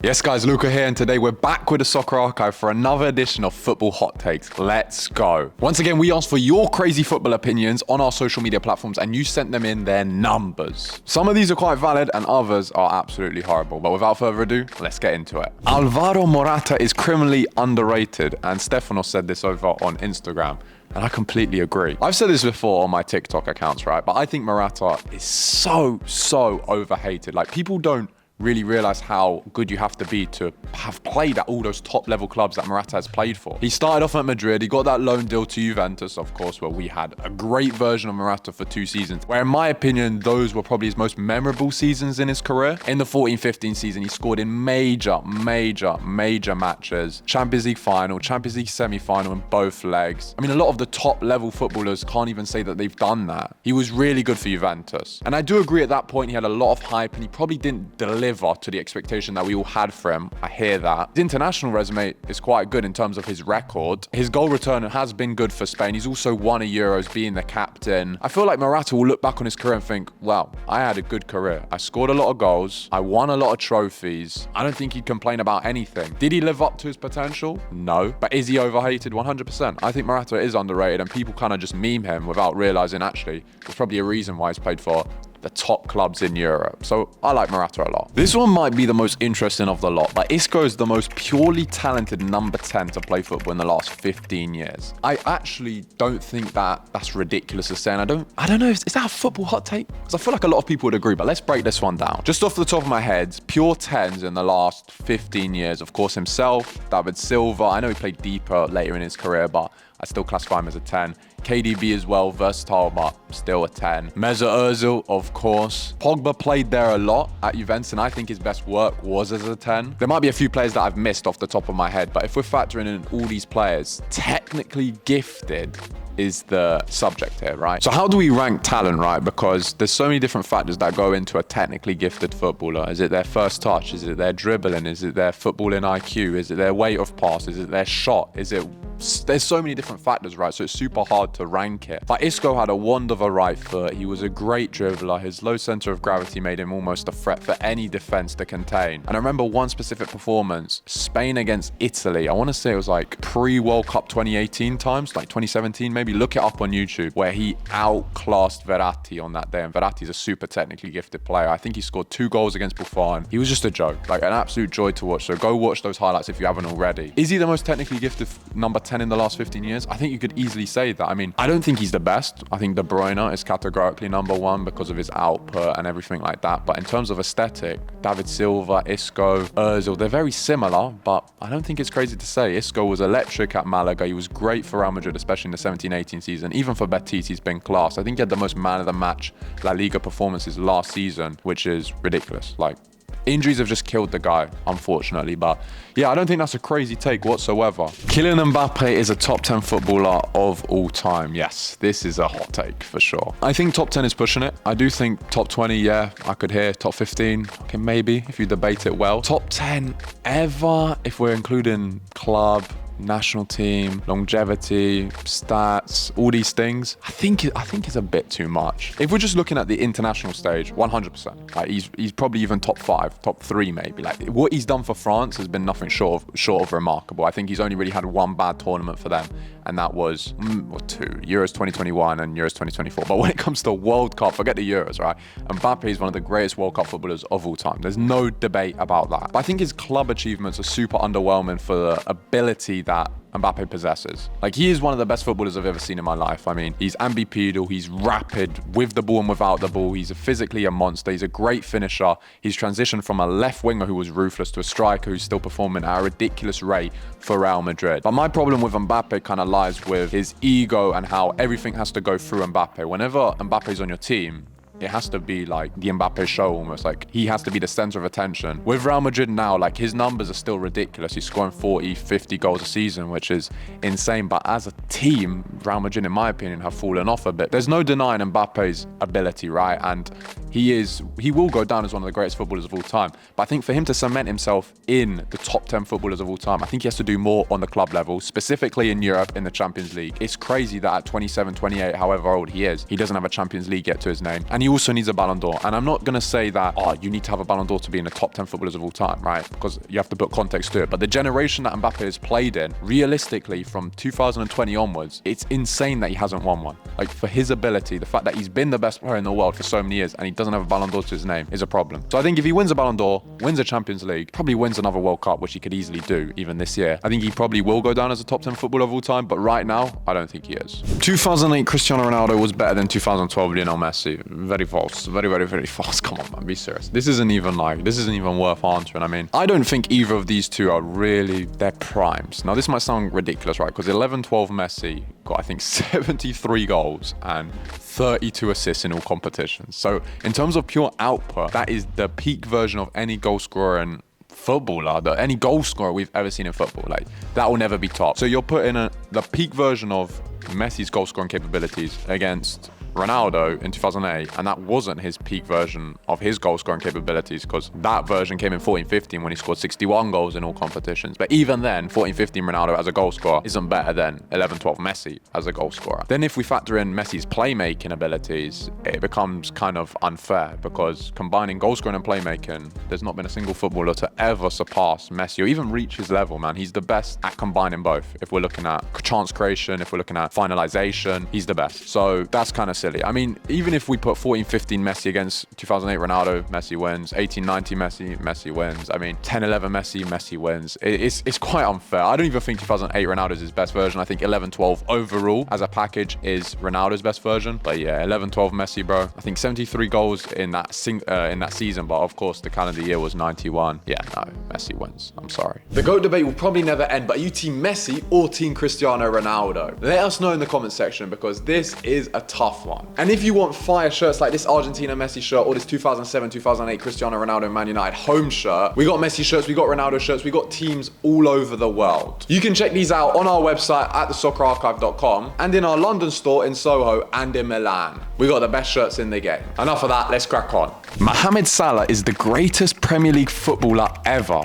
Yes guys, Luca here, and today we're back with the Soccer Archive for another edition of Football Hot Takes. Let's go. Once again, we asked for your crazy football opinions on our social media platforms and you sent them in their numbers. Some of these are quite valid and others are absolutely horrible. But without further ado, let's get into it. Alvaro Morata is criminally underrated, and Stefano said this over on Instagram. And I completely agree. I've said this before on my TikTok accounts, right? But I think Morata is so overhated. Like, people don't really realize how good you have to be to have played at all those top level clubs that Morata has played for. He started off at Madrid, he got that loan deal to Juventus, of course, where we had a great version of Morata for 2 seasons, where in my opinion, those were probably his most memorable seasons in his career. In the 14-15 season, he scored in major matches. Champions League final, Champions League semi-final in both legs. I mean, a lot of the top level footballers can't even say that they've done that. He was really good for Juventus. And I do agree at that point, he had a lot of hype and he probably didn't deliver to the expectation that we all had for him. I hear that. His international resume is quite good in terms of his record. His goal return has been good for Spain. He's also won a Euros being the captain. I feel like Morata will look back on his career and think, wow, I had a good career. I scored a lot of goals. I won a lot of trophies. I don't think he'd complain about anything. Did he live up to his potential? No. But is he overhated? 100%. I think Morata is underrated and people kind of just meme him without realizing actually there's probably a reason why he's played for the top clubs in Europe. So I like Morata a lot. This one might be the most interesting of the lot, but Isco is the most purely talented number 10 to play football in the last 15 years. I actually don't think that's ridiculous to say, and I don't know, is that a football hot take? Because I feel like a lot of people would agree, but let's break this one down. Just off the top of my head, pure 10s in the last 15 years. Of course, himself, David Silva. I know he played deeper later in his career, but I still classify him as a 10. KDB as well, versatile, but still a 10. Mesut Ozil, of course. Pogba played there a lot at Juventus, and I think his best work was as a 10. There might be a few players that I've missed off the top of my head, but if we're factoring in all these players, technically gifted is the subject here, right? So how do we rank talent, right? Because there's so many different factors that go into a technically gifted footballer. Is it their first touch? Is it their dribbling? Is it their footballing IQ? Is it their weight of pass? Is it their shot? There's so many different factors, right? So it's super hard to rank it. But Isco had a wand of a right foot. He was a great dribbler. His low center of gravity made him almost a threat for any defense to contain. And I remember one specific performance, Spain against Italy. I want to say it was like pre-World Cup 2018 times, like 2017 maybe. Look it up on YouTube, where he outclassed Verratti on that day. And Verratti's a super technically gifted player. I think he scored 2 goals against Buffon. He was just a joke, like an absolute joy to watch. So go watch those highlights if you haven't already. Is he the most technically gifted number 10 in the last 15 years? I think you could easily say that. I mean, I don't think he's the best. I think De Bruyne is categorically number 1 because of his output and everything like that. But in terms of aesthetic, David Silva, Isco, Ozil, they're very similar, but I don't think it's crazy to say. Isco was electric at Malaga. He was great for Real Madrid, especially in the 17-18 season. Even for Betis, he's been class. I think he had the most man of the match La Liga performances last season, which is ridiculous. Like, injuries have just killed the guy, unfortunately. But yeah, I don't think that's a crazy take whatsoever. Kylian Mbappe is a top 10 footballer of all time. Yes, this is a hot take for sure. I think top 10 is pushing it. I do think top 20, yeah, I could hear. Top 15, okay, maybe, if you debate it well. Top 10 ever, if we're including club, national team, longevity, stats, all these things, I think it's a bit too much. If we're just looking at the international stage, 100%. Like he's probably even top 5, top 3 maybe. Like what he's done for France has been nothing short of remarkable. I think he's only really had one bad tournament for them, and that was 2, Euros 2021 and Euros 2024. But when it comes to World Cup, forget the Euros, right? Mbappe is one of the greatest World Cup footballers of all time. There's no debate about that. But I think his club achievements are super underwhelming for the ability that Mbappe possesses. Like, he is one of the best footballers I've ever seen in my life. I mean, he's ambipedal, he's rapid with the ball and without the ball. He's physically a monster. He's a great finisher. He's transitioned from a left winger who was ruthless to a striker who's still performing at a ridiculous rate for Real Madrid. But my problem with Mbappe kind of lies with his ego and how everything has to go through Mbappe. Whenever Mbappe's on your team, it has to be like the Mbappe show almost. Like, he has to be the center of attention. With Real Madrid now, like, his numbers are still ridiculous. He's scoring 40, 50 goals a season, which is insane. But as a team, Real Madrid, in my opinion, have fallen off a bit. There's no denying Mbappe's ability, right? And he will go down as one of the greatest footballers of all time. But I think for him to cement himself in the top 10 footballers of all time, I think he has to do more on the club level, specifically in Europe, in the Champions League. It's crazy that at 27, 28, however old he is, he doesn't have a Champions League yet to his name. And he also needs a Ballon d'Or. And I'm not going to say that, you need to have a Ballon d'Or to be in the top 10 footballers of all time, right? Because you have to put context to it. But the generation that Mbappe has played in, realistically, from 2020 onwards, it's insane that he hasn't won one. Like, for his ability, the fact that he's been the best player in the world for so many years and he doesn't have a Ballon d'Or to his name is a problem. So I think if he wins a Ballon d'Or, wins a Champions League, probably wins another World Cup, which he could easily do even this year, I think he probably will go down as a top 10 footballer of all time. But right now, I don't think he is. 2008 Cristiano Ronaldo was better than 2012 Lionel Messi. Very false. Very, very, very false. Come on, man. Be serious. This isn't even worth answering. I mean, I don't think either of these two are really their primes. Now, this might sound ridiculous, right? Because 11-12 Messi got, I think, 73 goals and 32 assists in all competitions. So in terms of pure output, that is the peak version of any goal scorer in footballer, any goal scorer we've ever seen in football. Like, that will never be topped. So you're putting the peak version of Messi's goal scoring capabilities against Ronaldo in 2008, and that wasn't his peak version of his goal scoring capabilities, because that version came in 14-15 when he scored 61 goals in all competitions. But even then, 14-15 Ronaldo as a goal scorer isn't better than 11-12 Messi as a goal scorer. Then if we factor in Messi's playmaking abilities, it becomes kind of unfair, because combining goal scoring and playmaking, there's not been a single footballer to ever surpass Messi or even reach his level, man. He's the best at combining both. If we're looking at chance creation, if we're looking at finalization, he's the best. So that's kind of silly. I mean, even if we put 14-15 Messi against 2008 Ronaldo, Messi wins. 18-19 Messi wins. I mean, 10-11 Messi wins. It's quite unfair. I don't even think 2008 Ronaldo is his best version. I think 11-12 overall as a package is Ronaldo's best version. But yeah, 11-12 Messi, bro. I think 73 goals in that season, but of course the calendar year was 91. Yeah, no, Messi wins. I'm sorry. The GOAT debate will probably never end, but are you team Messi or team Cristiano Ronaldo? Let us know in the comment section, because this is a tough one. And if you want fire shirts like this Argentina Messi shirt or this 2007-2008 Cristiano Ronaldo Man United home shirt, we got Messi shirts, we got Ronaldo shirts, we got teams all over the world. You can check these out on our website at thesoccerarchive.com and in our London store in Soho and in Milan. We got the best shirts in the game. Enough of that, let's crack on. Mohamed Salah is the greatest Premier League footballer ever.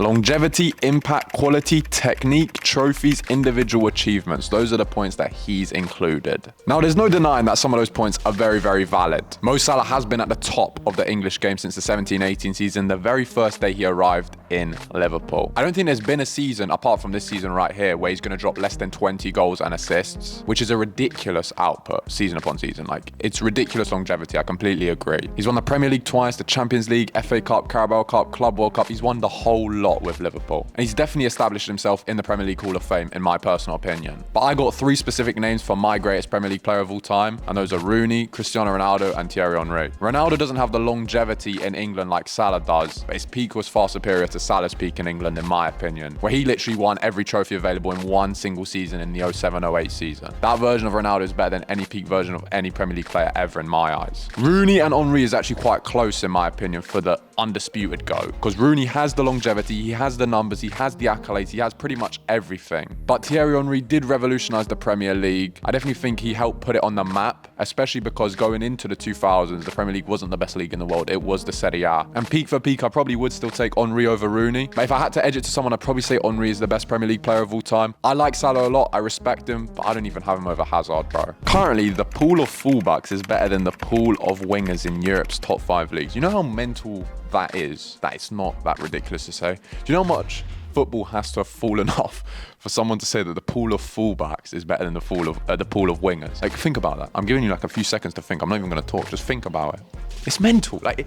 Longevity, impact, quality, technique, trophies, individual achievements. Those are the points that he's included. Now, there's no denying that some of those points are very, very valid. Mo Salah has been at the top of the English game since the 17-18 season, the very first day he arrived in Liverpool. I don't think there's been a season, apart from this season right here, where he's going to drop less than 20 goals and assists, which is a ridiculous output season upon season. Like, it's ridiculous longevity. I completely agree. He's won the Premier League twice, the Champions League, FA Cup, Carabao Cup, Club World Cup. He's won the whole lot with Liverpool. And he's definitely established himself in the Premier League Hall of Fame, in my personal opinion. But I got 3 specific names for my greatest Premier League player of all time, and those are Rooney, Cristiano Ronaldo, and Thierry Henry. Ronaldo doesn't have the longevity in England like Salah does, but his peak was far superior to Salah's peak in England, in my opinion, where he literally won every trophy available in one single season in the 07-08 season. That version of Ronaldo is better than any peak version of any Premier League player ever, in my eyes. Rooney and Henry is actually quite close, in my opinion, for the undisputed GOAT, because Rooney has the longevity, he has the numbers, he has the accolades, he has pretty much everything. But Thierry Henry did revolutionize the Premier League. I definitely think he helped put it on the map, especially because going into the 2000s, the Premier League wasn't the best league in the world, it was the Serie A. And peak for peak, I probably would still take Henry over Rooney. But if I had to edge it to someone, I'd probably say Henry is the best Premier League player of all time. I like Salah a lot, I respect him, but I don't even have him over Hazard, bro. Currently, the pool of fullbacks is better than the pool of wingers in Europe's top 5 leagues. You know how mental that is? That it's not that ridiculous to say. Do you know how much football has to have fallen off for someone to say that the pool of fullbacks is better than the pool of wingers? Like, think about that. I'm giving you like a few seconds to think. I'm not even going to talk. Just think about it. It's mental. Like,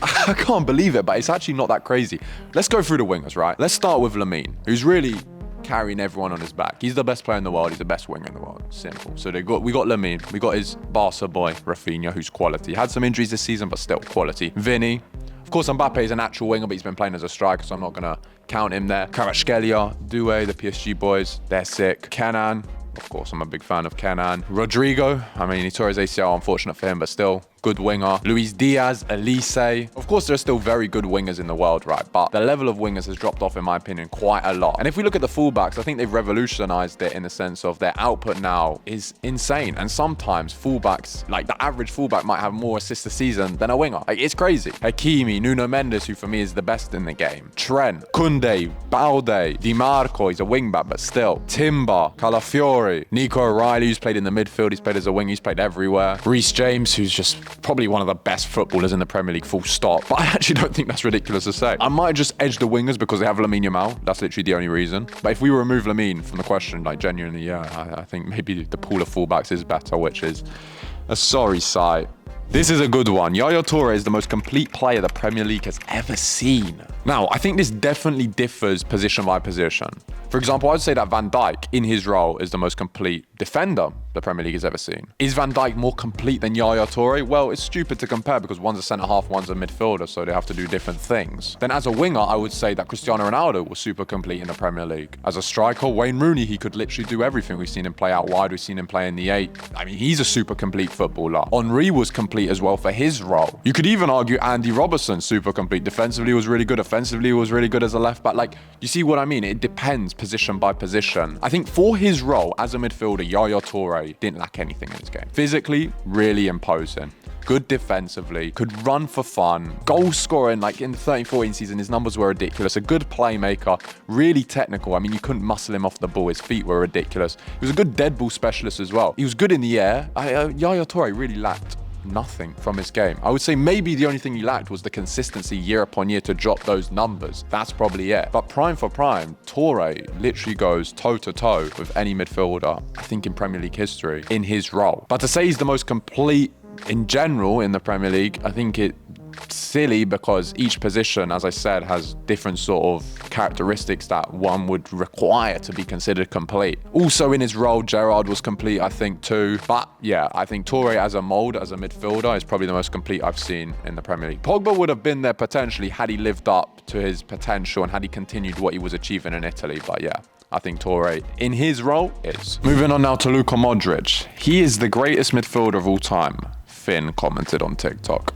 I can't believe it, but it's actually not that crazy. Let's go through the wingers, right? Let's start with Lamine, who's really carrying everyone on his back. He's the best player in the world. He's the best winger in the world. Simple. So we got Lamine. We got his Barca boy, Rafinha, who's quality. Had some injuries this season, but still quality. Vinny. Of course, Mbappe is an actual winger, but he's been playing as a striker, so I'm not going to count him there. Kvaratskhelia, Toure, the PSG boys, they're sick. Kenan. Of course, I'm a big fan of Kenan. Rodrigo. I mean, he tore his ACL, unfortunate for him, but still good winger. Luis Diaz, Elise. Of course, there are still very good wingers in the world, right? But the level of wingers has dropped off, in my opinion, quite a lot. And if we look at the fullbacks, I think they've revolutionized it in the sense of their output now is insane. And sometimes fullbacks, like the average fullback, might have more assists a season than a winger. Like, it's crazy. Hakimi, Nuno Mendes, who for me is the best in the game. Trent, Koundé, Balde, Di Marco, he's a wingback, but still. Timber, Calafiori, Nico O'Reilly, who's played in the midfield, he's played as a wing, he's played everywhere. Reece James, who's just probably one of the best footballers in the Premier League, full stop. But I actually don't think that's ridiculous to say. I might just edge the wingers because they have Lamine Yamal. That's literally the only reason. But if we remove Lamine from the question, like genuinely, yeah, I think maybe the pool of fullbacks is better, which is a sorry sight. This is a good one. Yaya Toure is the most complete player the Premier League has ever seen. Now, I think this definitely differs position by position. For example, I'd say that Van Dijk, in his role, is the most complete defender the Premier League has ever seen. Is Van Dijk more complete than Yaya Toure? Well, it's stupid to compare because one's a centre-half, one's a midfielder, so they have to do different things. Then as a winger, I would say that Cristiano Ronaldo was super complete in the Premier League. As a striker, Wayne Rooney, he could literally do everything. We've seen him play out wide, we've seen him play in the 8. I mean, he's a super complete footballer. Henry was complete as well for his role. You could even argue Andy Robertson, super complete. Defensively was really good, offensively was really good as a left back. Like, you see what I mean? It depends position by position. I think for his role as a midfielder, Yaya Toure didn't lack anything in his game. Physically, really imposing. Good defensively, could run for fun, goal scoring, like in the 13-14 season, his numbers were ridiculous. A good playmaker, really technical. I mean, you couldn't muscle him off the ball. His feet were ridiculous. He was a good dead ball specialist as well. He was good in the air. Yaya Toure really lacked nothing from his game. I would say maybe the only thing he lacked was the consistency year upon year to drop those numbers. That's probably it. But prime for prime, Toure literally goes toe-to-toe with any midfielder, I think, in Premier League history in his role. But to say he's the most complete in general in the Premier League, I think it's silly because each position, as I said, has different sort of characteristics that one would require to be considered complete. Also in his role, Gerrard was complete, I think, too. But yeah, I think Toure as a mould, as a midfielder, is probably the most complete I've seen in the Premier League. Pogba would have been there potentially had he lived up to his potential and had he continued what he was achieving in Italy. But yeah, I think Toure, in his role, is. Moving on now to Luka Modric. He is the greatest midfielder of all time, Finn commented on TikTok.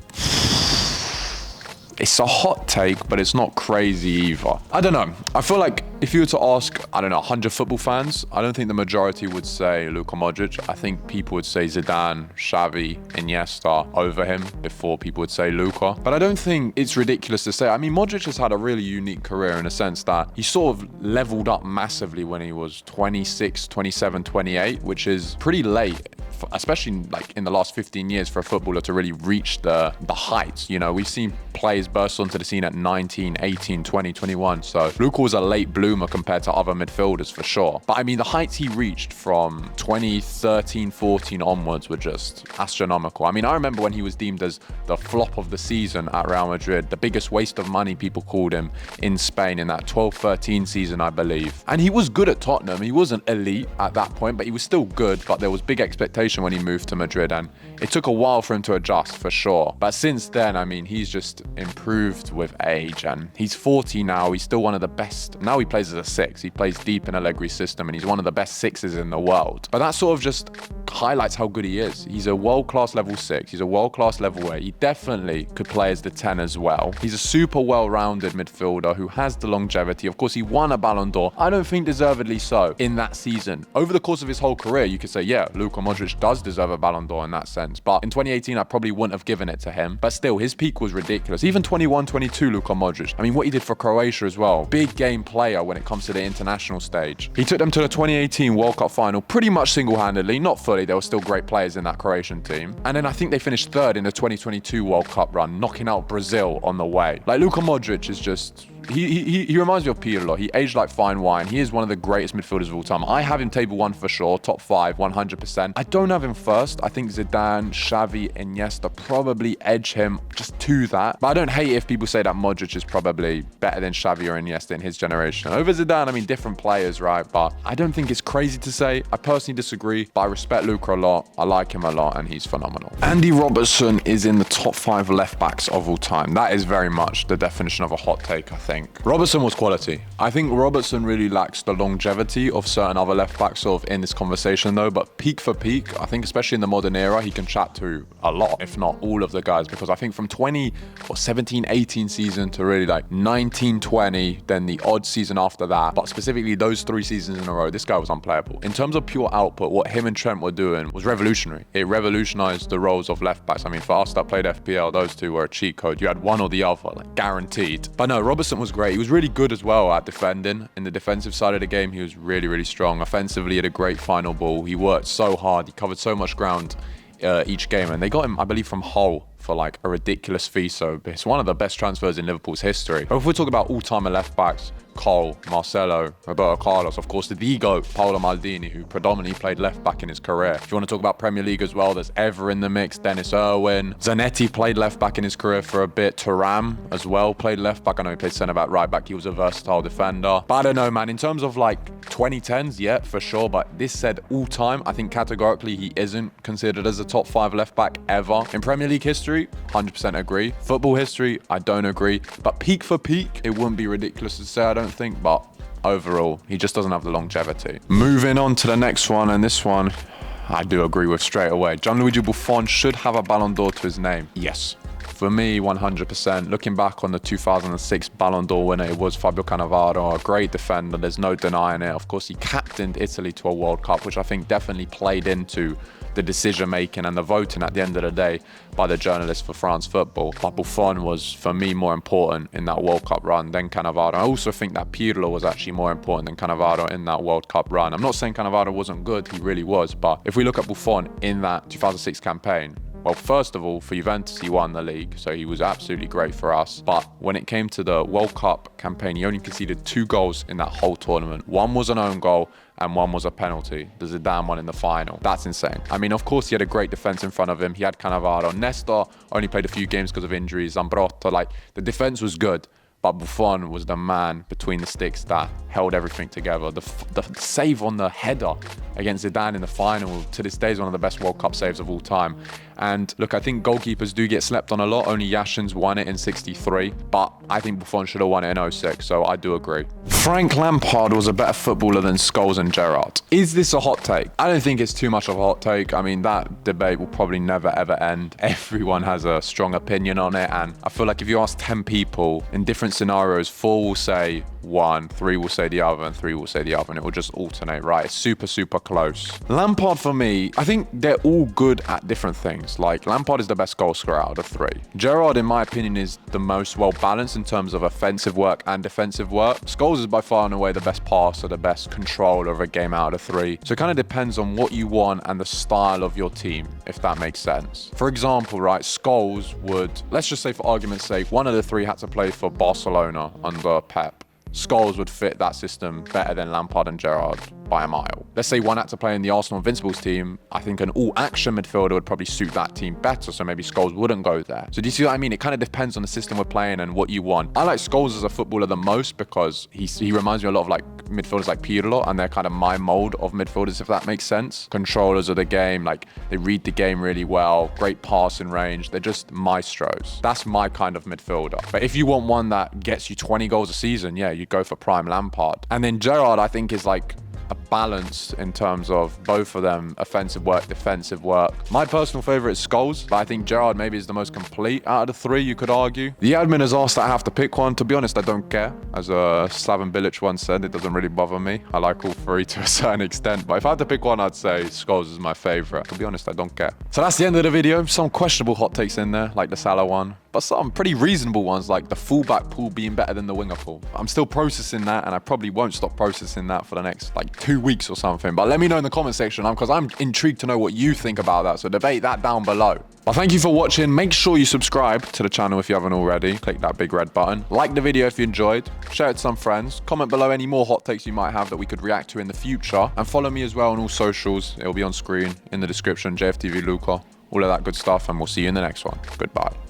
It's a hot take, but it's not crazy either. I don't know. I feel like if you were to ask, 100 football fans, I don't think the majority would say Luka Modric. I think people would say Zidane, Xavi, Iniesta over him before people would say Luka. But I don't think it's ridiculous to say. I mean, Modric has had a really unique career in a sense that he sort of leveled up massively when he was 26, 27, 28, which is pretty late, especially like in the last 15 years for a footballer to really reach the heights. You know, we've seen players burst onto the scene at 19, 18, 20, 21. So Luka was a late bloomer compared to other midfielders for sure. But I mean, the heights he reached from 2013, 14 onwards were just astronomical. I mean, I remember when he was deemed as the flop of the season at Real Madrid, the biggest waste of money people called him in Spain in that 12-13 season, I believe. And he was good at Tottenham. He wasn't elite at that point, but he was still good. But there was big expectation when he moved to Madrid, and it took a while for him to adjust for sure. But since then, I mean, he's just improved with age, and he's 40 now. He's still one of the best. Now he plays as a 6. He plays deep in Allegri's system, and he's one of the best 6s in the world. But that sort of just highlights how good he is. He's a world-class level 6. He's a world-class level 8. He definitely could play as the 10 as well. He's a super well-rounded midfielder who has the longevity. Of course, he won a Ballon d'Or. I don't think deservedly so in that season. Over the course of his whole career, you could say, yeah, Luka Modric does deserve a Ballon d'Or in that sense. But in 2018, I probably wouldn't have given it to him. But still, his peak was ridiculous. Even 21-22, Luka Modric. I mean, what he did for Croatia as well. Big game player when it comes to the international stage. He took them to the 2018 World Cup final pretty much single-handedly. Not fully. There were still great players in that Croatian team. And then I think they finished third in the 2022 World Cup run, knocking out Brazil on the way. Like, Luka Modric is just... He reminds me of Pirlo. He aged like fine wine. He is one of the greatest midfielders of all time. I have him table 1 for sure, top 5, 100%. I don't have him first. I think Zidane, Xavi, Iniesta probably edge him just to that. But I don't hate if people say that Modric is probably better than Xavi or Iniesta in his generation. Over Zidane, I mean, different players, right? But I don't think it's crazy to say. I personally disagree, but I respect Luka a lot. I like him a lot, and he's phenomenal. Andy Robertson is in the top 5 left backs of all time. That is very much the definition of a hot take, I think. Robertson was quality. I think Robertson really lacks the longevity of certain other left backs sort of in this conversation though, but peak for peak, I think especially in the modern era, he can chat to a lot, if not all of the guys, because I think from 17-18 season to really like 19-20, then the odd season after that, but specifically those 3 seasons in a row, this guy was unplayable. In terms of pure output, what him and Trent were doing was revolutionary. It revolutionized the roles of left backs. I mean, for us that played FPL, those two were a cheat code. You had one or the other, like guaranteed. But no, Robertson was great. He was really good as well at defending. In the defensive side of the game, he was really, really strong. Offensively, he had a great final ball. He worked so hard. He covered so much ground each game, and they got him, I believe, from Hull for like a ridiculous fee. So it's one of the best transfers in Liverpool's history. But if we talk about all-time left backs, Cole, Marcelo, Roberto Carlos, of course, the Vigo, Paolo Maldini, who predominantly played left back in his career. If you want to talk about Premier League as well, there's Ever in the mix, Dennis Irwin. Zanetti played left back in his career for a bit. Thuram as well played left back. I know he played centre back, right back. He was a versatile defender. But I don't know, man. In terms of like 2010s, yeah, for sure. But this said all time, I think categorically he isn't considered as a top 5 left back ever. In Premier League history, 100% agree. Football history, I don't agree. But peak for peak, it wouldn't be ridiculous to say, I don't think, but overall, he just doesn't have the longevity. Moving on to the next one, and this one I do agree with straight away. Gianluigi Buffon should have a Ballon d'Or to his name. Yes. For me, 100%. Looking back on the 2006 Ballon d'Or winner, it was Fabio Cannavaro, a great defender. There's no denying it. Of course, he captained Italy to a World Cup, which I think definitely played into the decision-making and the voting at the end of the day by the journalists for France Football. But Buffon was, for me, more important in that World Cup run than Cannavaro. I also think that Pirlo was actually more important than Cannavaro in that World Cup run. I'm not saying Cannavaro wasn't good, he really was, but if we look at Buffon in that 2006 campaign, well, first of all, for Juventus, he won the league, so he was absolutely great for us. But when it came to the World Cup campaign, he only conceded 2 goals in that whole tournament. One was an own goal, and one was a penalty. The Zidane one in the final. That's insane. I mean, of course, he had a great defense in front of him. He had Cannavaro. Nesta only played a few games because of injuries. Zambrotta, like, the defense was good. But Buffon was the man between the sticks that held everything together. The save on the header against Zidane in the final, to this day, is one of the best World Cup saves of all time. And look, I think goalkeepers do get slept on a lot. Only Yashin's won it in 63, but I think Buffon should have won it in 06, so I do agree. Frank Lampard was a better footballer than Scholes and Gerrard. Is this a hot take? I don't think it's too much of a hot take. I mean, that debate will probably never ever end. Everyone has a strong opinion on it, and I feel like if you ask 10 people in different scenarios, 4 will say one, 3 will say the other, and 3 will say the other, and it will just alternate, right? It's super, super close. Lampard, for me, I think they're all good at different things. Like, Lampard is the best goal scorer out of the 3. Gerrard, in my opinion, is the most well-balanced in terms of offensive work and defensive work. Scholes is by far and away the best passer, the best controller of a game out of 3. So it kind of depends on what you want and the style of your team, if that makes sense. For example, right, Scholes would, let's just say for argument's sake, one of the 3 had to play for Barcelona under Pep. Scholes would fit that system better than Lampard and Gerrard by a mile. Let's say one had to play in the Arsenal Invincibles team. I think an all-action midfielder would probably suit that team better, so maybe Scholes wouldn't go there. So do you see what I mean? It kind of depends on the system we're playing and what you want. I like Scholes as a footballer the most because he reminds me a lot of like midfielders like Pirlo, and they're kind of my mold of midfielders, if that makes sense. Controllers of the game, like they read the game really well, great passing range. They're just maestros. That's my kind of midfielder. But if you want one that gets you 20 goals a season, yeah, you go for prime Lampard. And then Gerrard, I think, is like a balance in terms of both of them, offensive work, defensive work. My personal favorite is Scholes, but I think Gerrard maybe is the most complete out of the 3, you could argue. The admin has asked that I have to pick one. To be honest, I don't care. As Slaven Bilic once said, it doesn't really bother me. I like all 3 to a certain extent, but if I had to pick one, I'd say Scholes is my favorite. To be honest, I don't care. So that's the end of the video. Some questionable hot takes in there, like the Salah one, but some pretty reasonable ones, like the fullback pool being better than the winger pool. I'm still processing that, and I probably won't stop processing that for the next like 2 weeks or something. But let me know in the comment section, because I'm intrigued to know what you think about that. So debate that down below. Well, thank you for watching. Make sure you subscribe to the channel if you haven't already. Click that big red button. Like the video if you enjoyed. Share it to some friends. Comment below any more hot takes you might have that we could react to in the future. And follow me as well on all socials. It'll be on screen in the description. JFTV Luca. All of that good stuff. And we'll see you in the next one. Goodbye.